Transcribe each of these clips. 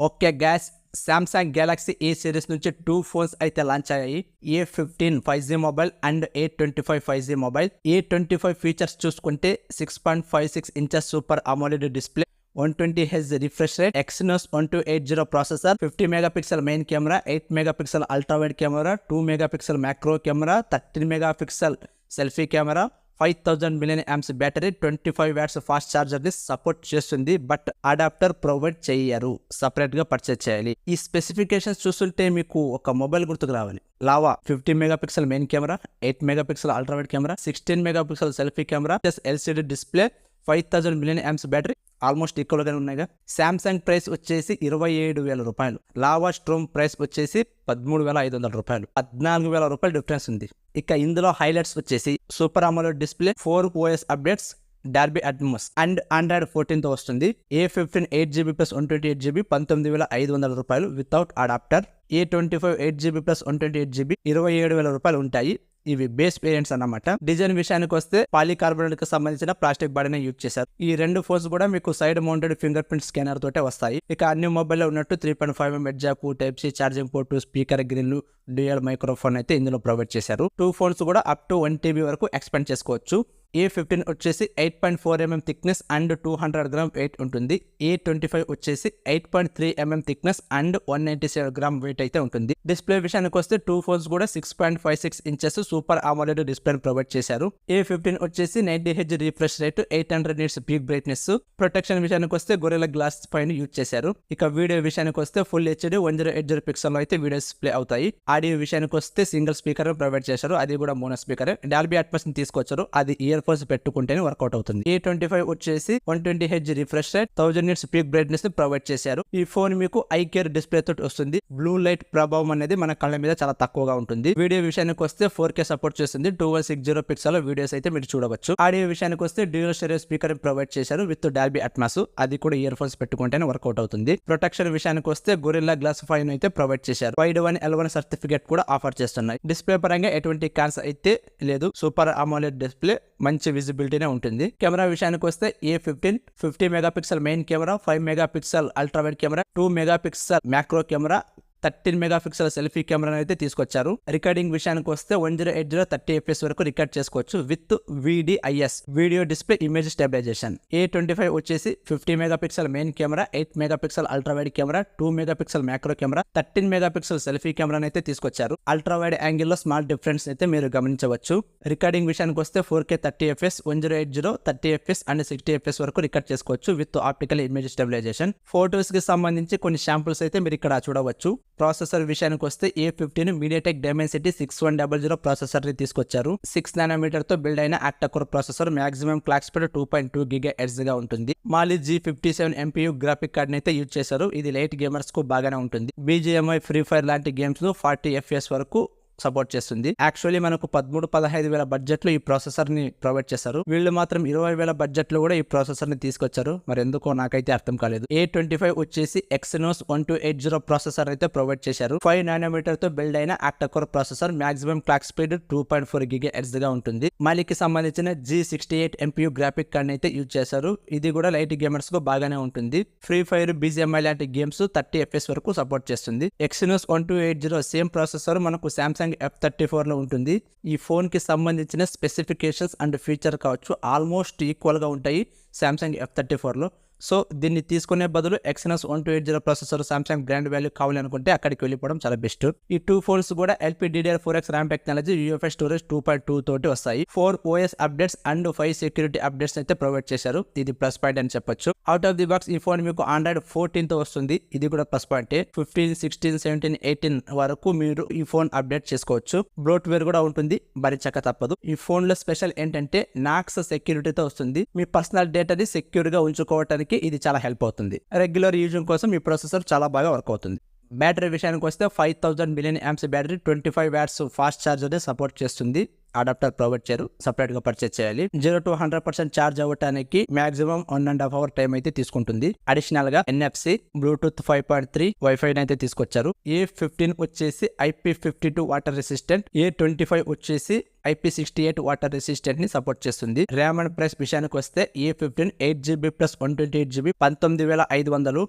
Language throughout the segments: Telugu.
ఓకే గ్యాస్, సామ్సంగ్ గెలాక్సీ ఏ సిరీస్ నుంచి 2 ఫోన్స్ అయితే లాంచ్ అయ్యాయి. A15 5G mobile and A25 5G mobile. A25 features చూసుకుంటే 6.56 inches super AMOLED display, 120Hz refresh rate, Exynos 1280 processor, 50 megapixel main camera, 8 megapixel ultra wide camera, 2 megapixel macro camera, 13 megapixel selfie camera, 5000 mAh battery, 25 watts fast charger ని సపోర్ట్ చేస్తుంది. బట్ అడాప్టర్ ప్రొవైడ్ చేయరు, సపరేట్ గా పర్చేస్ చేయాలి. ఈ స్పెసిఫికేషన్స్ చూస్తుంటే మీకు ఒక మొబైల్ గుర్తుకు రావాలి. Lava 50 megapixel main camera, 8 megapixel ultra wide camera, 16 megapixel selfie camera, LCD display, 5000 mAh battery, almost equal గానే ఉన్నాయిగా. శాంసంగ్ ప్రైస్ వచ్చేసి 27,000 రూపాయలు. లావా స్ట్రోమ్ ప్రైస్ వచ్చేసి 13,500 రూపాయలు. 14,000 రూపాయలు డిఫరెన్స్ ఉంది. ఇక ఇందులో హైలైట్స్ వచ్చేసి super AMOLED display, 4 OS updates, Dolby Atmos and Android 14 తో వస్తుంది. A15 8GB ప్లస్ 128GB 19,500 రూపాయలు without adapter. A25 8GB plus 128GB 27,000 రూపాయలు ఉంటాయి. ఇవి బేస్ వేరియంట్స్ అన్నమాట. డిజైన్ విషయానికి వస్తే పాలికార్బోనేట్ కి సంబంధించిన ప్లాస్టిక్ బాడీని యూజ్ చేశారు. ఈ రెండు ఫోన్స్ కూడా మీకు side mounted finger print scanner తోటే వస్తాయి. ఇక అన్ని మొబైల్ లో ఉన్నట్టు 3.5mm jack, type C charging port, speaker grill, dual microphone అయితే ఇందులో ప్రొవైడ్ చేశారు. 2 ఫోన్స్ కూడా అప్ టు 1 TB వరకు ఎక్స్పెండ్ చేసుకోవచ్చు. A15 వచ్చేసి 8.4mm thickness and 200 gram wait ఉంటుంది. A25 వచ్చేసి 8.3mm thickness and 197 gram wait అయితే ఉంటుంది. డిస్ప్లే విషయానికి వస్తే 2 ఫోన్స్ కూడా 6.56 inches super AMOLED display provide చేశారు. A15 వచ్చేసి 90Hz refresh rate, 800 nits peak brightness. Protection విషయానికి వస్తే గొరిల్లా గ్లాస్ 5 యూజ్ చేశారు. ఇక వీడియో విషయానికి వస్తే ఫుల్ HD 1080 పిక్సెల్ అయితే వీడియోస్ ప్లే అవుతాయి. ఆడియో విషయానికి వస్తే సింగిల్ స్పీకర్ ప్రొవైడ్ చేశారు, అది కూడా మోనో స్పీకర్. డాల్బీ అట్మోస్ తీసుకొచ్చారు, అది ఇయర్ ఫోన్స్ పెట్టుకుంటేనే వర్కౌట్ అవుతుంది. A25 వచ్చేసి 120Hz refresh rate, 1000 nits peak brightness ని ప్రొవైడ్ చేశారు. ఈ ఫోన్ మీకు ఐ కేర్ డిస్ప్లే తోటి వస్తుంది. బ్లూ లైట్ ప్రభావం అనేది మన కళ్ళ మీద చాలా తక్కువగా ఉంటుంది. వీడియో విషయానికి వస్తే 4K సపోర్ట్ చేస్తుంది. 2160 పిక్సెల్ వీడియోస్ అయితే మీరు చూడవచ్చు. ఆడియో విషయానికి వస్తే డ్యూయల్ స్టెరియో స్పీకర్ ప్రొవైడ్ చేశారు విత్ డాల్బీ అట్మాస్, అది కూడా ఇయర్ ఫోన్స్ పెట్టుకుంటేనే వర్కౌట్ అవుతుంది. ప్రొటెక్షన్ విషయానికి వస్తే గొరిల్లా గ్లాస్ 5 అయితే ప్రొవైడ్ చేశారు. వైడ్ 1 L1 సర్టిఫికేట్ కూడా ఆఫర్ చేస్తున్నాయి. డిస్ప్లే పరంగా ఎటువంటి కాన్స్ అయితే లేదు. సూపర్ అమోలెడ్ డిస్ప్లే, మంచి విజిబిలిటీనే ఉంటుంది. కెమెరా విషయానికి వస్తే A15 50 megapixel main camera, 5 megapixel ultra wide camera, 2 megapixel macro camera, 13 megapixel selfie camera అయితే తీసుకొచ్చారు. రికార్డింగ్ విషయానికి వస్తే 1080 30 FPS వరకు రికార్డ్ చేసుకోవచ్చు with VDIS, video display image stabilisation. A25 వచ్చేసి 50 megapixel main camera, 8 megapixel ultra wide camera, 2 megapixel macro camera, 13 megapixel selfie camera అయితే తీసుకొచ్చారు. అల్ట్రా వైడ్ యాంగిల్ లో స్మాల్ డిఫరెన్స్ అయితే మీరు గమనించవచ్చు. రికార్డింగ్ విషయానికి వస్తే 4K 30 FPS, 1080 30 FPS and 60 FPS వరకు రికార్డ్ చేసుకోవచ్చు with optical image stabilisation. Photos కి సంబంధించి కొన్ని శాంపుల్స్ అయితే మీరు ఇక్కడ చూడవచ్చు. ప్రాసెసర్ విషయానికి వస్తే A15 మీడియాటెక్ డైమెన్సిటీ 6100 ప్రాసెసర్ ని తీసుకొచ్చారు. 6 nm తో బిల్డ్ అయిన octa core processor, maximum clock speed 2.2 GHz గా ఉంటుంది. మాలి G57 MPU గ్రాఫిక్ కార్డ్ ని అయితే యూజ్ చేశారు. ఇది లైట్ గేమర్స్ కు బాగానే ఉంటుంది. BGMI, ఫ్రీ ఫైర్ లాంటి గేమ్స్ ను 40 FPS వరకు సపోర్ట్ చేస్తుంది. యాక్చువల్లీ మనకు 13-15 వేల బడ్జెట్ లో ఈ ప్రాసెసర్ ని ప్రొవైడ్ చేశారు. వీళ్ళు మాత్రం 20,000 బడ్జెట్ లో కూడా ఈ ప్రాసెసర్ ని తీసుకొచ్చారు. మరి ఎందుకో నాకైతే అర్థం కాలేదు. A25 వచ్చేసి Exynos 1280 ప్రాసెసర్ అయితే ప్రొవైడ్ చేశారు. 5 nm తో బిల్డ్ అయిన octa core processor, maximum clock speed 2.4 GHz గా ఉంటుంది. మాలికి సంబంధించిన G68 MPU గ్రాఫిక్ కార్డ్ అయితే యూజ్ చేశారు. ఇది కూడా లైట్ గేమర్స్ కు బాగానే ఉంటుంది. ఫ్రీ ఫైర్, BGMI లాంటి గేమ్స్ 30 FPS వరకు సపోర్ట్ చేస్తుంది. Exynos 1280 సేమ్ ప్రాసెసర్ మనకు సామ్సంగ్ F34 లో ఉంటుంది. ఈ ఫోన్ కి సంబంధించిన స్పెసిఫికేషన్స్ అండ్ ఫీచర్ కావచ్చు ఆల్మోస్ట్ ఈక్వల్ గా ఉంటాయి సామ్సంగ్ F34 లో. సో దీన్ని తీసుకునే బదులు Exynos 1280 processor Samsung brand value కావాలనుకుంటే అక్కడికి వెళ్ళిపోవడం చాలా బెస్ట్. ఈ 2 ఫోన్స్ కూడా LPDDR4X RAM technology, UFS storage 2.2 తోటి వస్తాయి. 4 OS updates and 5 security updates అయితే ప్రొవైడ్ చేశారు. ఇది ప్లస్ పాయింట్ అని చెప్పొచ్చు. అవుట్ ఆఫ్ ది బాక్స్ ఈ ఫోన్ మీకు ఆండ్రాయిడ్ 14 తో వస్తుంది. ఇది కూడా ప్లస్ పాయింట్. 15, 16, 17, 18 వరకు మీరు ఈ ఫోన్ అప్డేట్ చేసుకోవచ్చు. బ్లోట్వేర్ కూడా ఉంటుంది, భరించక తప్పదు. ఈ ఫోన్ లో స్పెషల్ ఏంటంటే నాక్స్ సెక్యూరిటీతో వస్తుంది. మీ పర్సనల్ డేటాని సెక్యూర్ గా ఉంచుకోవటానికి ఇది చాలా హెల్ప్ అవుతుంది. రెగ్యులర్ యూజింగ్ కోసం ఈ ప్రాసెసర్ చాలా బాగా వర్క్ అవుతుంది. బ్యాటరీ విషయానికి వస్తే 5000 mAh battery, 25 watts fast charger support చేస్తుంది. అడాప్టర్ ప్రొవైడ్ చేయరు, సపరేట్ గా పర్చేస్ చేయాలి. 0 to 100% ఛార్జ్ అవ్వడానికి మాక్సిమం 1.5 hour టైం అయితే తీసుకుంటుంది. అడిషనల్ గా NFC, బ్లూటూత్ 5.3, వైఫై అయితే తీసుకొచ్చారు. A15 వచ్చేసి IP52 వాటర్ రెసిస్టెంట్, A25 వచ్చేసి IP68 వాటర్ రెసిస్టెంట్ ని సపోర్ట్ చేస్తుంది. ర్యామ్ అండ్ ప్రైస్ విషయానికి వస్తే A15 8GB plus 128GB 19,500,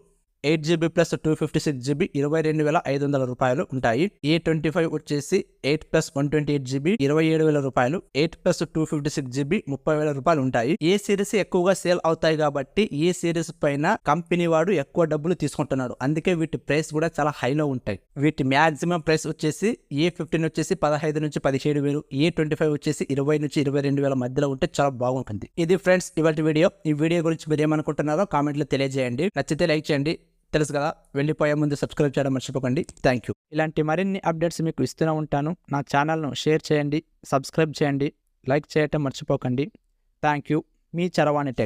8GB plus 256GB 22,500 రూపాయలు ఉంటాయి. A25 వచ్చేసి 8 ప్లస్ 128GB 27,000 రూపాయలు. 8 ప్లస్ 256GB 30,000 రూపాయలు ఉంటాయి. ఏ సిరీస్ ఎక్కువగా సేల్ అవుతాయి కాబట్టి ఈ సిరీస్ పైన కంపెనీ వాడు ఎక్కువ డబ్బులు తీసుకుంటున్నాడు. అందుకే వీటి ప్రైస్ కూడా చాలా హైలో ఉంటాయి. వీటి మ్యాక్సిమం ప్రైస్ వచ్చేసి A15 వచ్చేసి 15 నుంచి 17,000, A25 వచ్చేసి 20 నుంచి 22,000 మధ్యలో ఉంటే చాలా బాగుంటుంది. ఇది ఫ్రెండ్స్ ఇవాళ వీడియో. ఈ వీడియో గురించి మీరు ఏమనుకుంటున్నారో కామెంట్లో తెలియజేయండి. నచ్చితే లైక్ చేయండి. తెలుసు కదా, వెళ్ళిపోయే ముందు సబ్స్క్రైబ్ చేయడం మర్చిపోకండి. Thank you. ఇలాంటి మరిన్ని అప్డేట్స్ మీకు ఇస్తూనే ఉంటాను. నా ఛానల్ను షేర్ చేయండి, సబ్స్క్రైబ్ చేయండి, లైక్ చేయటం మర్చిపోకండి. Thank you. మీ చరవాణి టెక్.